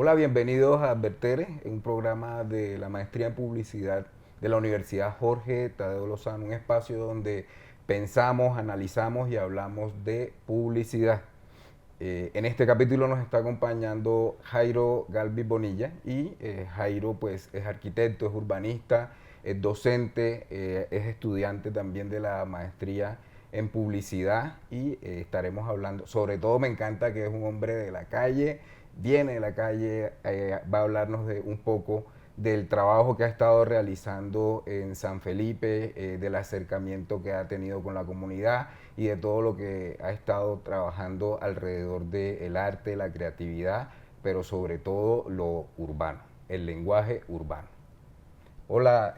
Hola, bienvenidos a Advertere, un programa de la maestría en publicidad de la Universidad Jorge Tadeo Lozano, un espacio donde pensamos, analizamos y hablamos de publicidad. En este capítulo nos está acompañando Jairo Galvis Bonilla y Jairo pues es arquitecto, es urbanista, es docente, es estudiante también de la maestría en publicidad y estaremos hablando, sobre todo me encanta que es un hombre de la calle, viene de la calle, va a hablarnos de un poco del trabajo que ha estado realizando en San Felipe, del acercamiento que ha tenido con la comunidad y de todo lo que ha estado trabajando alrededor del arte, la creatividad, pero sobre todo lo urbano, el lenguaje urbano. Hola,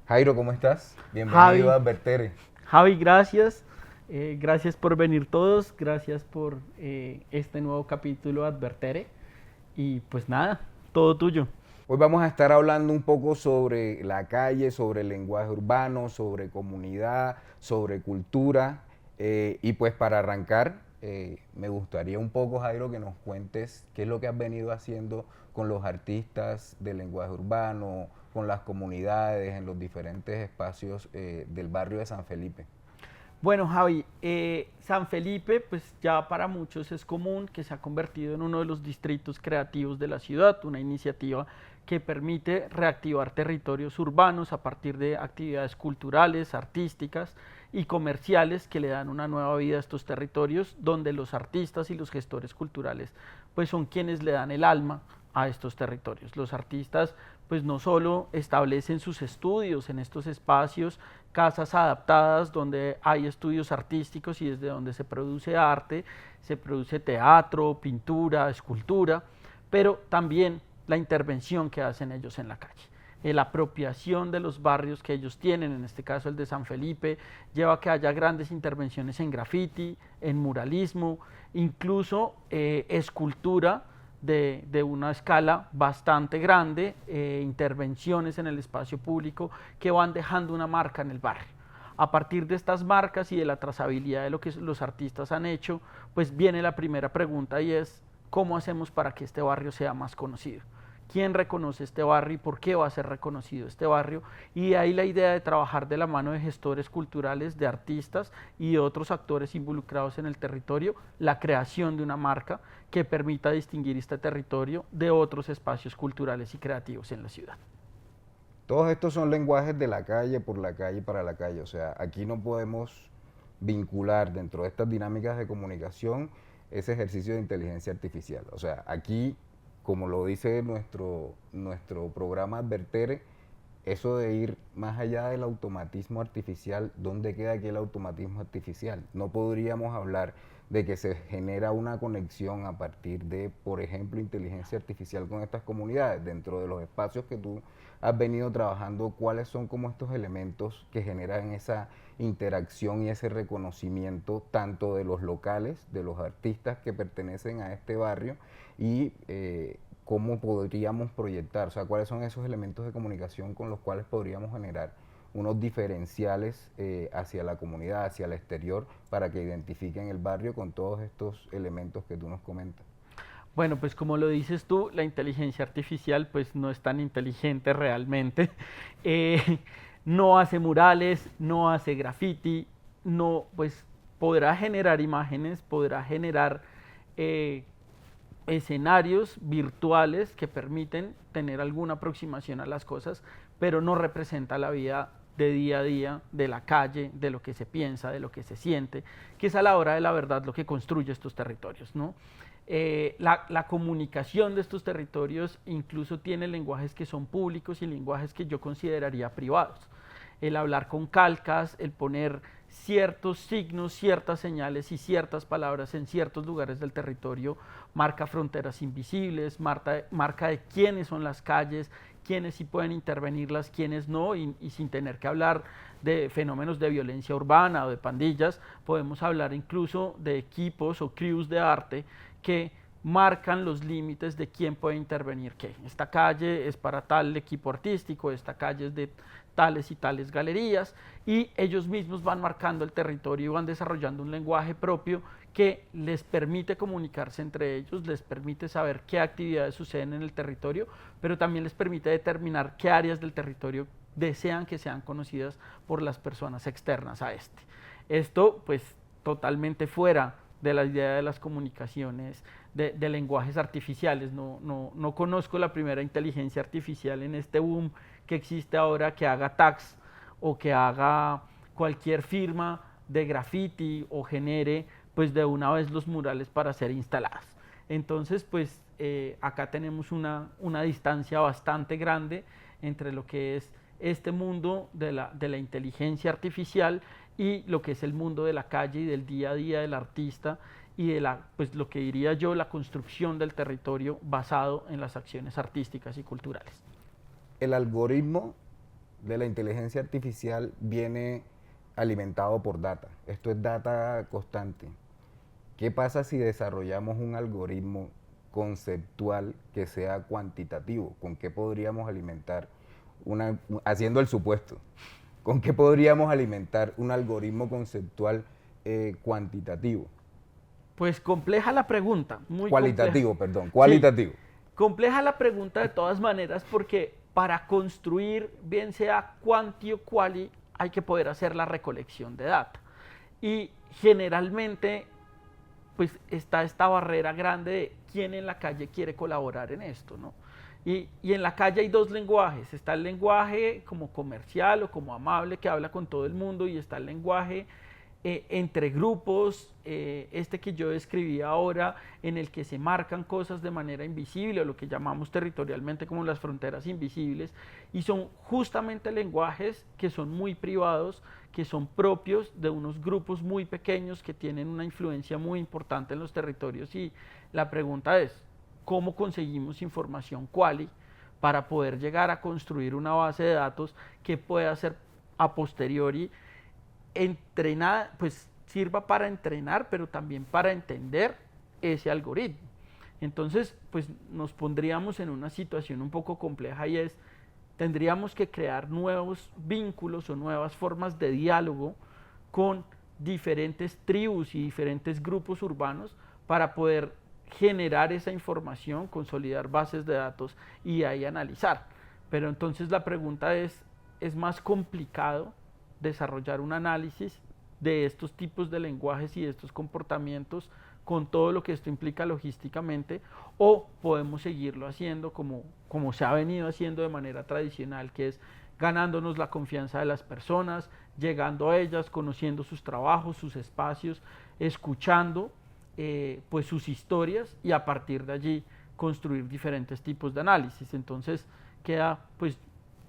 Jairo, ¿cómo estás? Bienvenido a Javi, Advertere. Javi, gracias. Gracias por venir todos, gracias por este nuevo capítulo de Advertere. Y pues nada, todo tuyo. Hoy vamos a estar hablando un poco sobre la calle, sobre el lenguaje urbano, sobre comunidad, sobre cultura. Y pues para arrancar, me gustaría un poco, Jairo, que nos cuentes qué es lo que has venido haciendo con los artistas del lenguaje urbano, con las comunidades, en los diferentes espacios del barrio de San Felipe. Bueno, Javi, San Felipe, pues ya para muchos es común que se ha convertido en uno de los distritos creativos de la ciudad, una iniciativa que permite reactivar territorios urbanos a partir de actividades culturales, artísticas y comerciales que le dan una nueva vida a estos territorios, donde los artistas y los gestores culturales pues son quienes le dan el alma a estos territorios. Los artistas pues no solo establecen sus estudios en estos espacios, casas adaptadas donde hay estudios artísticos y desde donde se produce arte, se produce teatro, pintura, escultura, pero también la intervención que hacen ellos en la calle. La apropiación de los barrios que ellos tienen, en este caso el de San Felipe, lleva a que haya grandes intervenciones en graffiti, en muralismo, incluso escultura de una escala bastante grande, intervenciones en el espacio público que van dejando una marca en el barrio. A partir de estas marcas y de la trazabilidad de lo que los artistas han hecho, pues viene la primera pregunta y es, ¿cómo hacemos para que este barrio sea más conocido? ¿Quién reconoce este barrio y por qué va a ser reconocido este barrio? Y de ahí la idea de trabajar de la mano de gestores culturales, de artistas y de otros actores involucrados en el territorio, la creación de una marca que permita distinguir este territorio de otros espacios culturales y creativos en la ciudad. Todos estos son lenguajes de la calle, por la calle, para la calle. O sea, aquí no podemos vincular dentro de estas dinámicas de comunicación ese ejercicio de inteligencia artificial. O sea, aquí, como lo dice nuestro programa Advertere, eso de ir más allá del automatismo artificial, ¿dónde queda aquí el automatismo artificial? No podríamos hablar de que se genera una conexión a partir de, por ejemplo, inteligencia artificial con estas comunidades. Dentro de los espacios que tú has venido trabajando, ¿cuáles son como estos elementos que generan esa interacción y ese reconocimiento tanto de los locales, de los artistas que pertenecen a este barrio y cómo podríamos proyectar, o sea, cuáles son esos elementos de comunicación con los cuales podríamos generar unos diferenciales hacia la comunidad, hacia el exterior, para que identifiquen el barrio con todos estos elementos que tú nos comentas? Bueno, pues como lo dices tú, la inteligencia artificial pues no es tan inteligente realmente. Eh, no hace murales, no hace graffiti, no, pues podrá generar imágenes, podrá generar eh, escenarios virtuales que permiten tener alguna aproximación a las cosas, pero no representa la vida de día a día, de la calle, de lo que se piensa, de lo que se siente, que es a la hora de la verdad lo que construye estos territorios, ¿no? La comunicación de estos territorios incluso tiene lenguajes que son públicos y lenguajes que yo consideraría privados. El hablar con calcas, el poner ciertos signos, ciertas señales y ciertas palabras en ciertos lugares del territorio marca fronteras invisibles, marca de quiénes son las calles, quiénes sí pueden intervenirlas, quiénes no, y sin tener que hablar de fenómenos de violencia urbana o de pandillas, podemos hablar incluso de equipos o crews de arte que marcan los límites de quién puede intervenir qué. Esta calle es para tal equipo artístico, esta calle es de tales y tales galerías, y ellos mismos van marcando el territorio y van desarrollando un lenguaje propio que les permite comunicarse entre ellos, les permite saber qué actividades suceden en el territorio, pero también les permite determinar qué áreas del territorio desean que sean conocidas por las personas externas a este. Esto pues totalmente fuera de la idea de las comunicaciones de lenguajes artificiales. No conozco la primera inteligencia artificial en este boom que existe ahora que haga tags o que haga cualquier firma de graffiti o genere pues de una vez los murales para ser instaladas. Entonces pues acá tenemos una distancia bastante grande entre lo que es este mundo de la inteligencia artificial y lo que es el mundo de la calle y del día a día del artista y de pues lo que diría yo, la construcción del territorio basado en las acciones artísticas y culturales. El algoritmo de la inteligencia artificial viene alimentado por data. Esto es data constante. ¿Qué pasa si desarrollamos un algoritmo conceptual que sea cuantitativo? ¿Con qué podríamos alimentar haciendo el supuesto, con qué podríamos alimentar un algoritmo conceptual cuantitativo? Pues compleja la pregunta, muy cualitativo, compleja. Perdón, cualitativo. Sí, compleja la pregunta de todas maneras porque para construir, bien sea quanti o quali, hay que poder hacer la recolección de data. Y generalmente pues está esta barrera grande de quién en la calle quiere colaborar en esto, ¿no? Y en la calle hay dos lenguajes, está el lenguaje como comercial o como amable que habla con todo el mundo y está el lenguaje entre grupos, este que yo describí ahora, en el que se marcan cosas de manera invisible o lo que llamamos territorialmente como las fronteras invisibles, y son justamente lenguajes que son muy privados, que son propios de unos grupos muy pequeños que tienen una influencia muy importante en los territorios. Y la pregunta es, ¿cómo conseguimos información quali para poder llegar a construir una base de datos que pueda ser a posteriori entrenada, pues sirva para entrenar, pero también para entender ese algoritmo? Entonces, pues nos pondríamos en una situación un poco compleja y es, tendríamos que crear nuevos vínculos o nuevas formas de diálogo con diferentes tribus y diferentes grupos urbanos para poder generar esa información, consolidar bases de datos y ahí analizar. Pero entonces la pregunta es más complicado desarrollar un análisis de estos tipos de lenguajes y de estos comportamientos con todo lo que esto implica logísticamente, o podemos seguirlo haciendo como se ha venido haciendo de manera tradicional, que es ganándonos la confianza de las personas, llegando a ellas, conociendo sus trabajos, sus espacios, escuchando pues sus historias y a partir de allí construir diferentes tipos de análisis. Entonces queda pues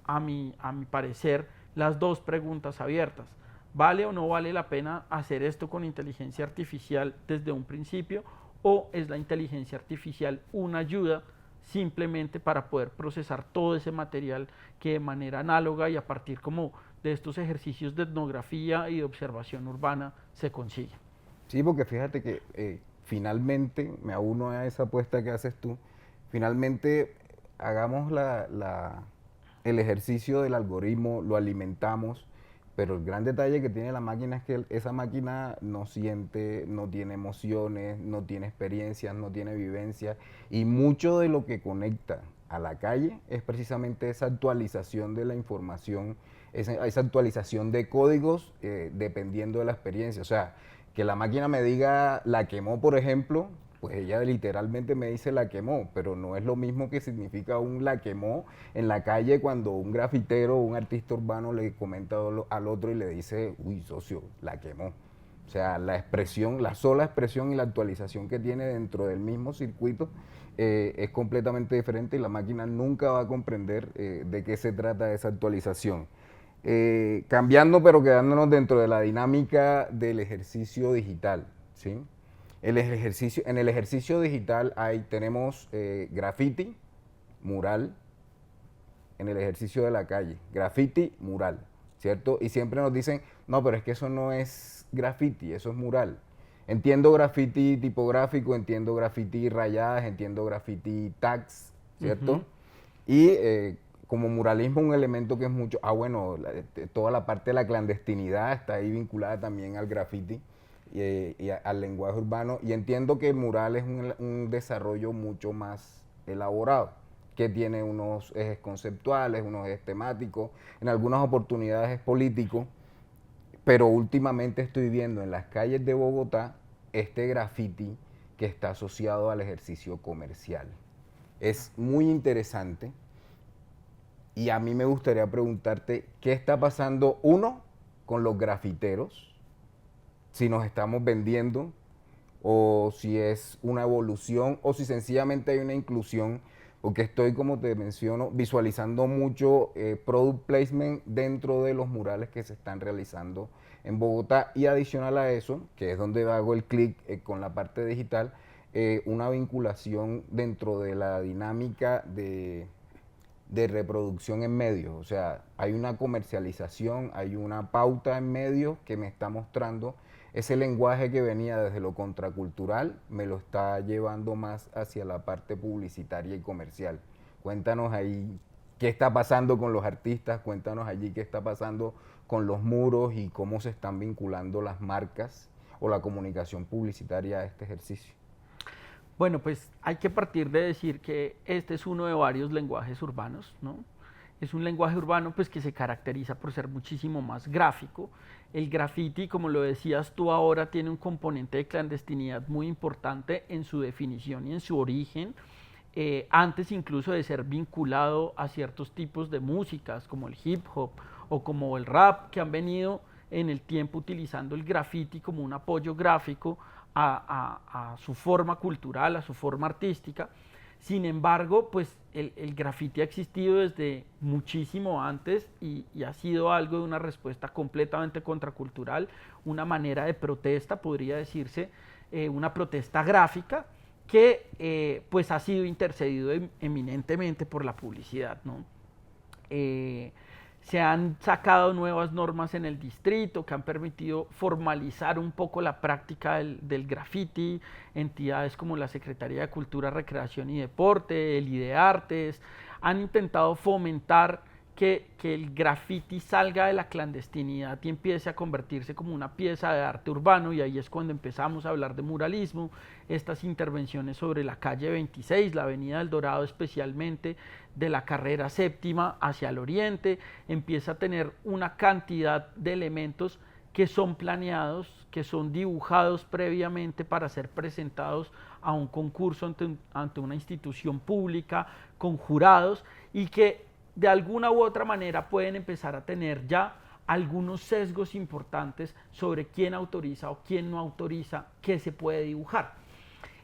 a mi parecer las dos preguntas abiertas. ¿Vale o no vale la pena hacer esto con inteligencia artificial desde un principio, o es la inteligencia artificial una ayuda simplemente para poder procesar todo ese material que de manera análoga y a partir como de estos ejercicios de etnografía y de observación urbana se consigue? Sí, porque fíjate que finalmente, me auno a esa apuesta que haces tú, finalmente hagamos el ejercicio del algoritmo, lo alimentamos, pero el gran detalle que tiene la máquina es que esa máquina no siente, no tiene emociones, no tiene experiencias, no tiene vivencias, y mucho de lo que conecta a la calle es precisamente esa actualización de la información, esa actualización de códigos dependiendo de la experiencia. O sea, que la máquina me diga la quemó, por ejemplo, pues ella literalmente me dice la quemó, pero no es lo mismo que significa un la quemó en la calle cuando un grafitero o un artista urbano le comenta al otro y le dice, uy, socio, la quemó. O sea, la expresión, la sola expresión y la actualización que tiene dentro del mismo circuito es completamente diferente y la máquina nunca va a comprender de qué se trata esa actualización. Cambiando, pero quedándonos dentro de la dinámica del ejercicio digital, ¿sí? En el ejercicio digital tenemos graffiti, mural, en el ejercicio de la calle, graffiti, mural, ¿cierto? Y siempre nos dicen, no, pero es que eso no es graffiti, eso es mural. Entiendo graffiti tipográfico, entiendo graffiti rayadas, entiendo graffiti tags, ¿cierto? Y como muralismo un elemento que es mucho, bueno, toda la parte de la clandestinidad está ahí vinculada también al graffiti al lenguaje urbano, y entiendo que el mural es un desarrollo mucho más elaborado, que tiene unos ejes conceptuales, unos ejes temáticos, en algunas oportunidades es político, pero últimamente estoy viendo en las calles de Bogotá este graffiti que está asociado al ejercicio comercial. Es muy interesante y a mí me gustaría preguntarte qué está pasando, uno, con los grafiteros, si nos estamos vendiendo o si es una evolución o si sencillamente hay una inclusión, porque estoy, como te menciono, visualizando mucho product placement dentro de los murales que se están realizando en Bogotá, y adicional a eso, que es donde hago el clic con la parte digital, una vinculación dentro de la dinámica de reproducción en medios. O sea, hay una comercialización, hay una pauta en medios que me está mostrando ese lenguaje que venía desde lo contracultural, me lo está llevando más hacia la parte publicitaria y comercial. Cuéntanos ahí qué está pasando con los artistas, cuéntanos allí qué está pasando con los muros y cómo se están vinculando las marcas o la comunicación publicitaria a este ejercicio. Bueno, pues hay que partir de decir que este es uno de varios lenguajes urbanos, ¿no? Es un lenguaje urbano pues que se caracteriza por ser muchísimo más gráfico. El graffiti, como lo decías tú ahora, tiene un componente de clandestinidad muy importante en su definición y en su origen, antes incluso de ser vinculado a ciertos tipos de músicas como el hip hop o como el rap, que han venido en el tiempo utilizando el graffiti como un apoyo gráfico a su forma cultural, a su forma artística. Sin embargo, pues el graffiti ha existido desde muchísimo antes y ha sido algo de una respuesta completamente contracultural, una manera de protesta, podría decirse, una protesta gráfica que pues ha sido intercedido eminentemente por la publicidad, ¿no? Se han sacado nuevas normas en el distrito que han permitido formalizar un poco la práctica del graffiti. Entidades como la Secretaría de Cultura, Recreación y Deporte, el IDEARTES, han intentado fomentar que el graffiti salga de la clandestinidad y empiece a convertirse como una pieza de arte urbano, y ahí es cuando empezamos a hablar de muralismo, estas intervenciones sobre la calle 26, la avenida del Dorado especialmente, de la carrera séptima hacia el oriente, empieza a tener una cantidad de elementos que son planeados, que son dibujados previamente para ser presentados a un concurso ante una institución pública, con jurados, y que de alguna u otra manera pueden empezar a tener ya algunos sesgos importantes sobre quién autoriza o quién no autoriza qué se puede dibujar.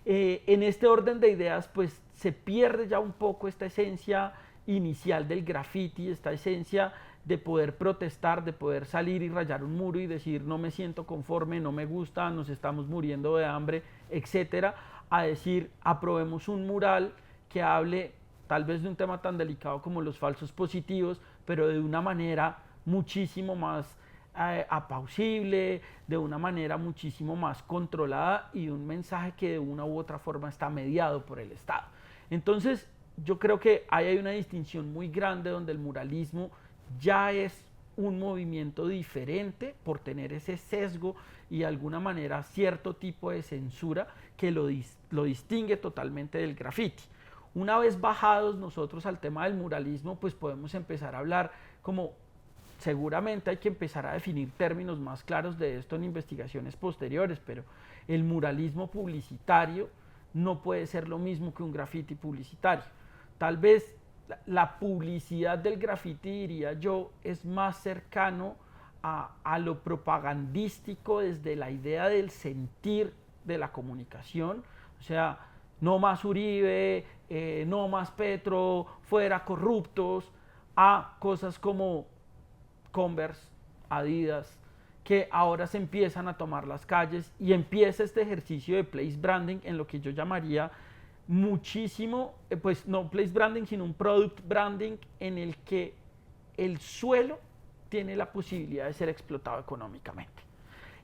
En este orden de ideas, pues se pierde ya un poco esta esencia inicial del graffiti, esta esencia de poder protestar, de poder salir y rayar un muro y decir no me siento conforme, no me gusta, nos estamos muriendo de hambre, etcétera, a decir aprobemos un mural que hable tal vez de un tema tan delicado como los falsos positivos, pero de una manera muchísimo más apacible, de una manera muchísimo más controlada, y un mensaje que de una u otra forma está mediado por el Estado. Entonces, yo creo que ahí hay una distinción muy grande donde el muralismo ya es un movimiento diferente por tener ese sesgo y de alguna manera cierto tipo de censura que lo distingue totalmente del graffiti. Una vez bajados nosotros al tema del muralismo, pues podemos empezar a hablar como seguramente hay que empezar a definir términos más claros de esto en investigaciones posteriores, pero el muralismo publicitario no puede ser lo mismo que un graffiti publicitario. Tal vez la publicidad del graffiti, diría yo, es más cercano a lo propagandístico desde la idea del sentir de la comunicación, o sea, no más Uribe, no más Petro, fuera corruptos, a cosas como Converse, Adidas, que ahora se empiezan a tomar las calles y empieza este ejercicio de place branding en lo que yo llamaría muchísimo, pues no place branding, sino un product branding en el que el suelo tiene la posibilidad de ser explotado económicamente.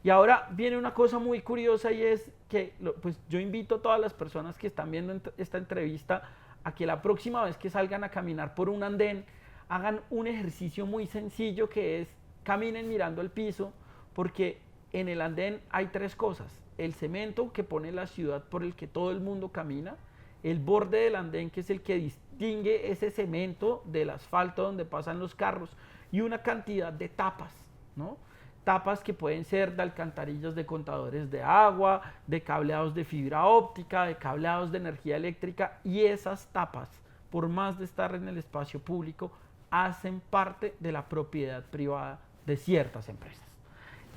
Y ahora viene una cosa muy curiosa, y es que pues yo invito a todas las personas que están viendo esta entrevista a que la próxima vez que salgan a caminar por un andén, hagan un ejercicio muy sencillo que es caminen mirando el piso, porque en el andén hay tres cosas: el cemento que pone la ciudad por el que todo el mundo camina, el borde del andén que es el que distingue ese cemento del asfalto donde pasan los carros, y una cantidad de tapas, ¿no? Tapas que pueden ser de alcantarillas de contadores de agua, de cableados de fibra óptica, de cableados de energía eléctrica, y esas tapas, por más de estar en el espacio público, hacen parte de la propiedad privada de ciertas empresas.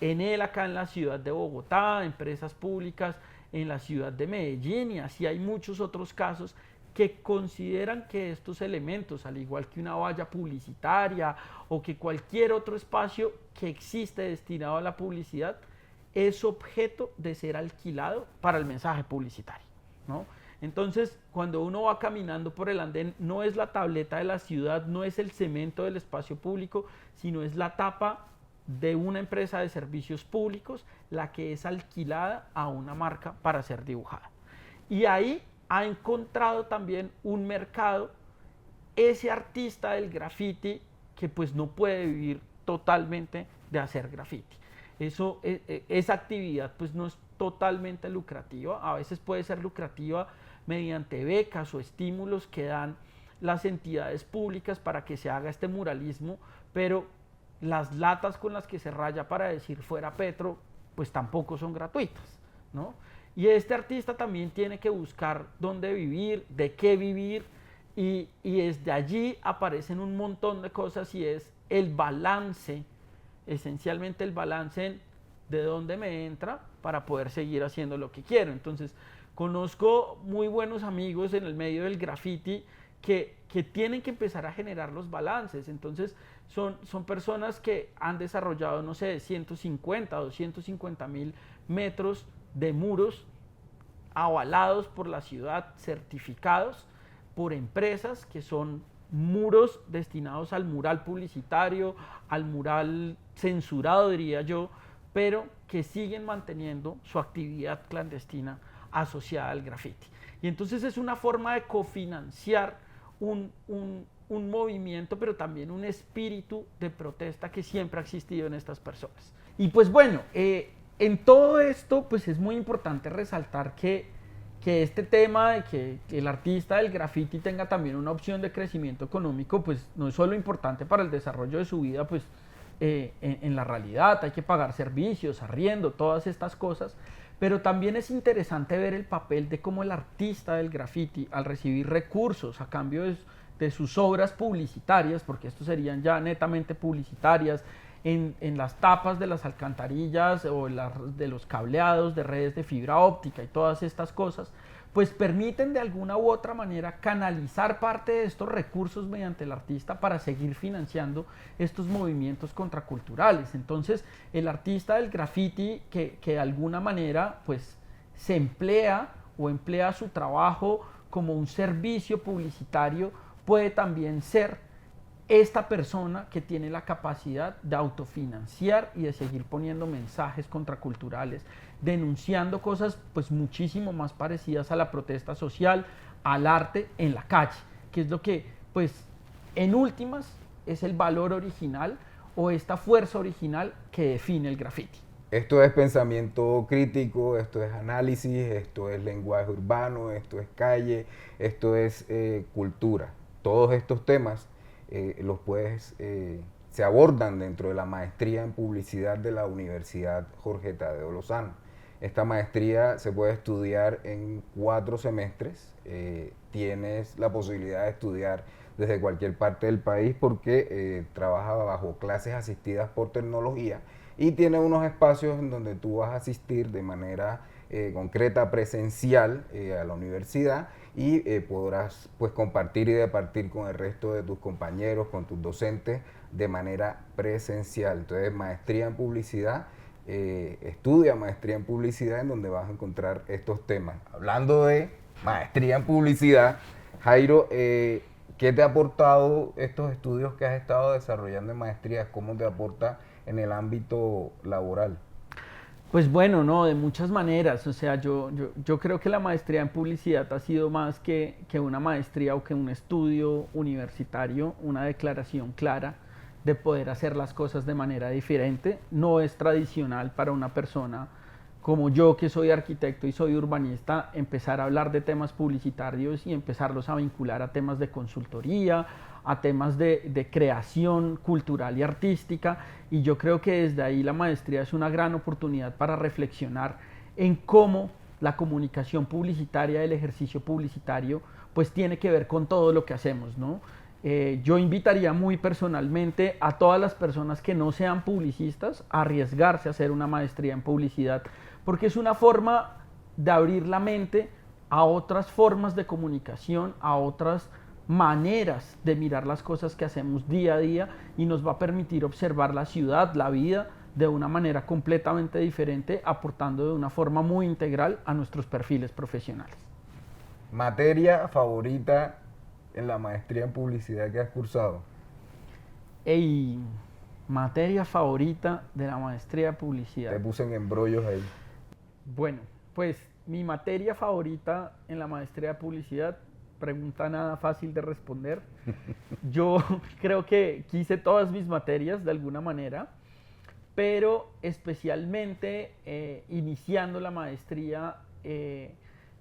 En él, acá en la ciudad de Bogotá, empresas públicas, en la ciudad de Medellín, y así hay muchos otros casos que consideran que estos elementos, al igual que una valla publicitaria o que cualquier otro espacio que existe destinado a la publicidad, es objeto de ser alquilado para el mensaje publicitario, ¿no? Entonces, cuando uno va caminando por el andén, no es la tableta de la ciudad, no es el cemento del espacio público, sino es la tapa de una empresa de servicios públicos la que es alquilada a una marca para ser dibujada. Y ahí ha encontrado también un mercado ese artista del graffiti que pues no puede vivir totalmente de hacer graffiti. Esa actividad pues no es totalmente lucrativa, a veces puede ser lucrativa mediante becas o estímulos que dan las entidades públicas para que se haga este muralismo, pero las latas con las que se raya para decir fuera Petro pues tampoco son gratuitas, ¿no? Y este artista también tiene que buscar dónde vivir, de qué vivir, y desde allí aparecen un montón de cosas, y es el balance, esencialmente el balance de dónde me entra para poder seguir haciendo lo que quiero. Entonces, conozco muy buenos amigos en el medio del graffiti que tienen que empezar a generar los balances. Entonces, son personas que han desarrollado, no sé, 150, 250 mil metros de muros avalados por la ciudad, certificados por empresas, que son muros destinados al mural publicitario, al mural censurado, diría yo, pero que siguen manteniendo su actividad clandestina asociada al graffiti. Y entonces es una forma de cofinanciar un movimiento, pero también un espíritu de protesta que siempre ha existido en estas personas. Y pues bueno, en todo esto pues es muy importante resaltar que este tema de que el artista del graffiti tenga también una opción de crecimiento económico pues no es solo importante para el desarrollo de su vida pues en la realidad, hay que pagar servicios, arriendo, todas estas cosas, pero también es interesante ver el papel de cómo el artista del graffiti, al recibir recursos a cambio de sus obras publicitarias, porque estos serían ya netamente publicitarias, en las tapas de las alcantarillas o de los cableados de redes de fibra óptica y todas estas cosas, pues permiten de alguna u otra manera canalizar parte de estos recursos mediante el artista para seguir financiando estos movimientos contraculturales. Entonces, el artista del graffiti que de alguna manera pues se emplea o emplea su trabajo como un servicio publicitario puede también ser esta persona que tiene la capacidad de autofinanciar y de seguir poniendo mensajes contraculturales, denunciando cosas pues muchísimo más parecidas a la protesta social, al arte en la calle, que es lo que pues en últimas es el valor original o esta fuerza original que define el graffiti. Esto es pensamiento crítico, esto es análisis, esto es lenguaje urbano, esto es calle, esto es cultura. Todos estos temas se abordan dentro de la maestría en publicidad de la Universidad Jorge Tadeo Lozano. Esta maestría se puede estudiar en 4 semestres. Tienes la posibilidad de estudiar desde cualquier parte del país porque trabaja bajo clases asistidas por tecnología y tiene unos espacios en donde tú vas a asistir de manera concreta, presencial a la universidad y podrás pues compartir y departir con el resto de tus compañeros, con tus docentes de manera presencial. Entonces, maestría en publicidad, estudia maestría en publicidad en donde vas a encontrar estos temas. Hablando de maestría en publicidad, Jairo, ¿qué te ha aportado estos estudios que has estado desarrollando en maestría? ¿Cómo te aporta en el ámbito laboral? Pues bueno, no, de muchas maneras. O sea, yo creo que la maestría en publicidad ha sido más que una maestría o que un estudio universitario, una declaración clara de poder hacer las cosas de manera diferente. No es tradicional para una persona como yo, que soy arquitecto y soy urbanista, empezar a hablar de temas publicitarios y empezarlos a vincular a temas de consultoría, a temas de creación cultural y artística. Y yo creo que desde ahí la maestría es una gran oportunidad para reflexionar en cómo la comunicación publicitaria, el ejercicio publicitario, pues tiene que ver con todo lo que hacemos, ¿no? Yo invitaría muy personalmente a todas las personas que no sean publicistas a arriesgarse a hacer una maestría en publicidad, porque es una forma de abrir la mente a otras formas de comunicación, a otras maneras de mirar las cosas que hacemos día a día, y nos va a permitir observar la ciudad, la vida, de una manera completamente diferente, aportando de una forma muy integral a nuestros perfiles profesionales. Materia favorita en la maestría en publicidad que has cursado. Ey, materia favorita de la maestría de publicidad. Te puse en embrollos ahí. Bueno, pues mi materia favorita en la maestría de publicidad, pregunta nada fácil de responder. Yo creo que quise todas mis materias de alguna manera, pero especialmente iniciando la maestría,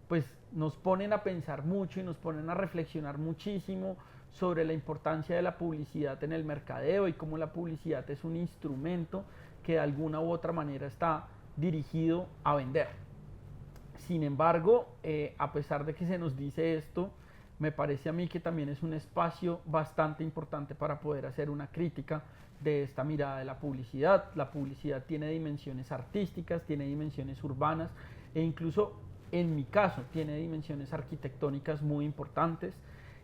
pues nos ponen a pensar mucho y nos ponen a reflexionar muchísimo sobre la importancia de la publicidad en el mercadeo y cómo la publicidad es un instrumento que de alguna u otra manera está dirigido a vender. Sin embargo, a pesar de que se nos dice esto, me parece a mí que también es un espacio bastante importante para poder hacer una crítica de esta mirada de la publicidad. La publicidad tiene dimensiones artísticas, tiene dimensiones urbanas e incluso, en mi caso, tiene dimensiones arquitectónicas muy importantes.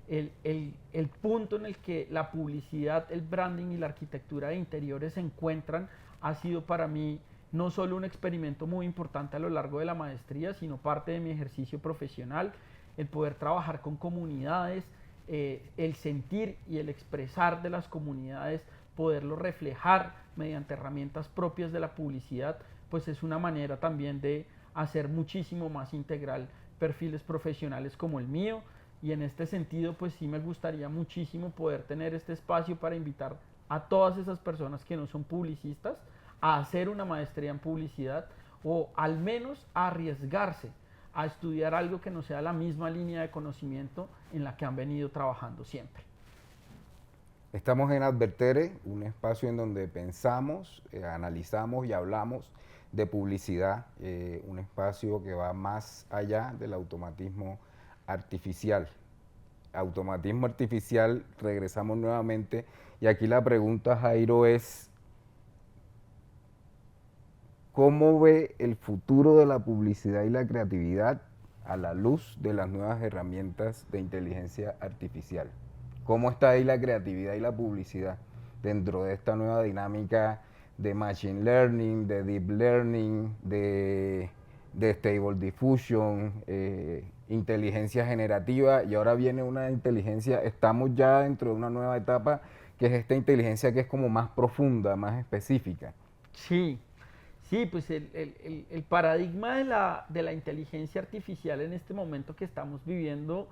El punto en el que la publicidad, el branding y la arquitectura de interiores se encuentran ha sido para mí no solo un experimento muy importante a lo largo de la maestría, sino parte de mi ejercicio profesional, el poder trabajar con comunidades, el sentir y el expresar de las comunidades, poderlo reflejar mediante herramientas propias de la publicidad, pues es una manera también de hacer muchísimo más integral perfiles profesionales como el mío. Y en este sentido, pues sí me gustaría muchísimo poder tener este espacio para invitar a todas esas personas que no son publicistas a hacer una maestría en publicidad, o al menos a arriesgarse a estudiar algo que no sea la misma línea de conocimiento en la que han venido trabajando siempre. Estamos en Advertere, un espacio en donde pensamos, analizamos y hablamos de publicidad, un espacio que va más allá del automatismo artificial. Automatismo artificial, regresamos nuevamente, y aquí la pregunta, Jairo, es ¿cómo ve el futuro de la publicidad y la creatividad a la luz de las nuevas herramientas de inteligencia artificial? ¿Cómo está ahí la creatividad y la publicidad dentro de esta nueva dinámica de machine learning, de deep learning, de stable diffusion, inteligencia generativa? Y ahora viene una inteligencia, estamos ya dentro de una nueva etapa, que es esta inteligencia que es como más profunda, más específica. Sí, sí, pues el paradigma de la inteligencia artificial en este momento que estamos viviendo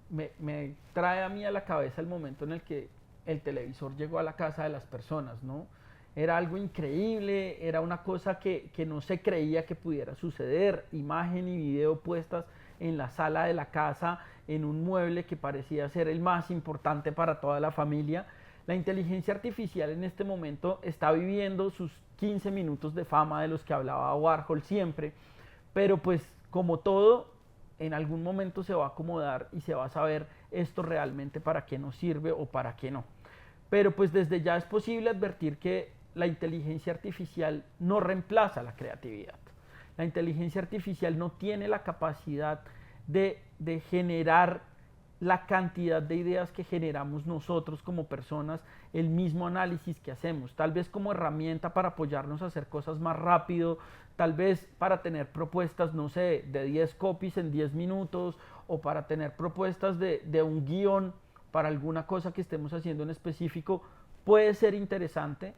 me trae a mí a la cabeza el momento en el que el televisor llegó a la casa de las personas, ¿no? Era algo increíble, era una cosa que no se creía que pudiera suceder, imagen y video puestas en la sala de la casa, en un mueble que parecía ser el más importante para toda la familia. La inteligencia artificial en este momento está viviendo sus 15 minutos de fama de los que hablaba Warhol siempre, pero pues como todo, en algún momento se va a acomodar y se va a saber esto realmente para qué nos sirve o para qué no. Pero pues desde ya es posible advertir que la inteligencia artificial no reemplaza la creatividad. La inteligencia artificial no tiene la capacidad de generar la cantidad de ideas que generamos nosotros como personas, el mismo análisis que hacemos, tal vez como herramienta para apoyarnos a hacer cosas más rápido, tal vez para tener propuestas, no sé, de 10 copies en 10 minutos, o para tener propuestas de un guión para alguna cosa que estemos haciendo en específico. Puede ser interesante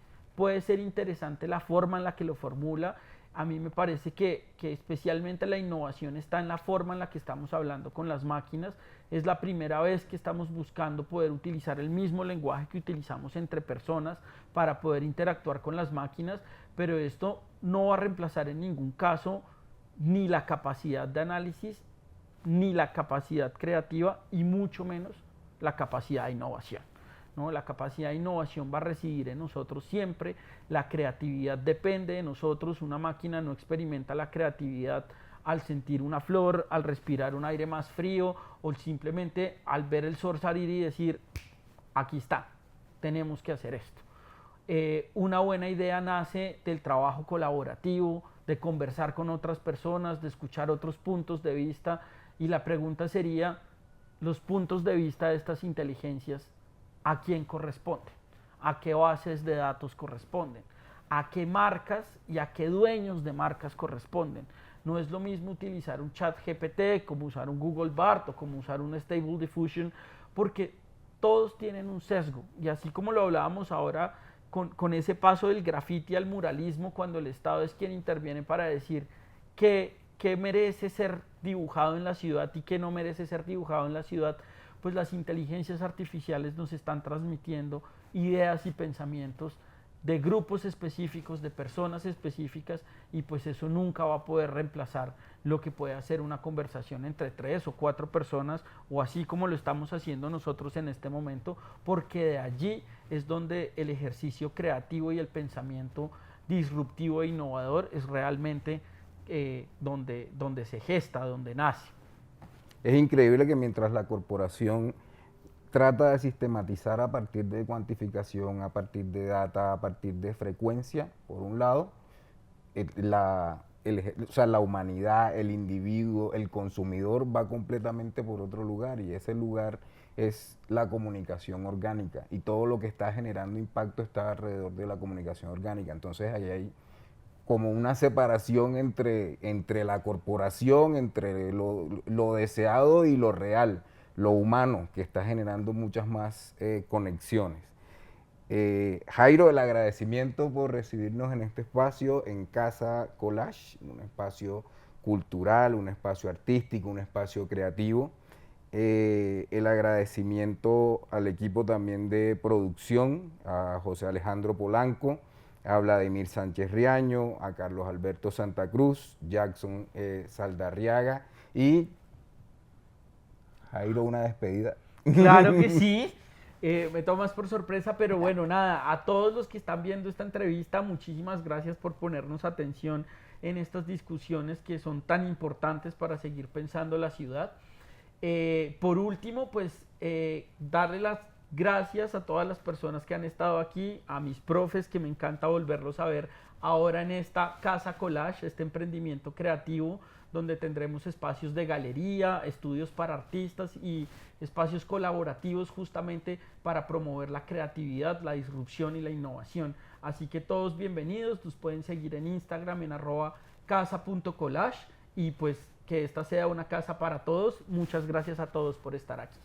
la forma en la que lo formula, a mí me parece que especialmente la innovación está en la forma en la que estamos hablando con las máquinas. Es la primera vez que estamos buscando poder utilizar el mismo lenguaje que utilizamos entre personas para poder interactuar con las máquinas, pero esto no va a reemplazar en ningún caso ni la capacidad de análisis, ni la capacidad creativa y mucho menos la capacidad de innovación. ¿No? La capacidad de innovación va a residir en nosotros siempre, la creatividad depende de nosotros, una máquina no experimenta la creatividad al sentir una flor, al respirar un aire más frío o simplemente al ver el sol salir y decir, aquí está, tenemos que hacer esto. Una buena idea nace del trabajo colaborativo, de conversar con otras personas, de escuchar otros puntos de vista, y la pregunta sería, los puntos de vista de estas inteligencias, ¿a quién corresponden? ¿A qué bases de datos corresponden? ¿A qué marcas y a qué dueños de marcas corresponden? No es lo mismo utilizar un chat GPT como usar un Google Bard o como usar un Stable Diffusion, porque todos tienen un sesgo. Y así como lo hablábamos ahora con ese paso del graffiti al muralismo, cuando el Estado es quien interviene para decir qué merece ser dibujado en la ciudad y qué no merece ser dibujado en la ciudad, pues las inteligencias artificiales nos están transmitiendo ideas y pensamientos de grupos específicos, de personas específicas, y pues eso nunca va a poder reemplazar lo que puede hacer una conversación entre 3 o 4 personas, o así como lo estamos haciendo nosotros en este momento, porque de allí es donde el ejercicio creativo y el pensamiento disruptivo e innovador es realmente donde se gesta, donde nace. Es increíble que mientras la corporación trata de sistematizar a partir de cuantificación, a partir de data, a partir de frecuencia, por un lado, o sea, la humanidad, el individuo, el consumidor va completamente por otro lugar, y ese lugar es la comunicación orgánica, y todo lo que está generando impacto está alrededor de la comunicación orgánica. Entonces ahí hay como una separación entre la corporación, entre lo deseado y lo real, lo humano, que está generando muchas más conexiones. Jairo, el agradecimiento por recibirnos en este espacio en Casa Collage, un espacio cultural, un espacio artístico, un espacio creativo. El agradecimiento al equipo también de producción, a José Alejandro Polanco, a Vladimir Sánchez Riaño, a Carlos Alberto Santa Cruz, Jackson Saldarriaga y Jairo, una despedida. Claro que sí, me tomas por sorpresa, pero bueno, nada, a todos los que están viendo esta entrevista, muchísimas gracias por ponernos atención en estas discusiones que son tan importantes para seguir pensando la ciudad. Por último, pues darle las gracias a todas las personas que han estado aquí, a mis profes, que me encanta volverlos a ver ahora en esta Casa Collage, este emprendimiento creativo donde tendremos espacios de galería, estudios para artistas y espacios colaborativos justamente para promover la creatividad, la disrupción y la innovación. Así que todos bienvenidos, nos pueden seguir en Instagram en @casa.collage, y pues que esta sea una casa para todos. Muchas gracias a todos por estar aquí.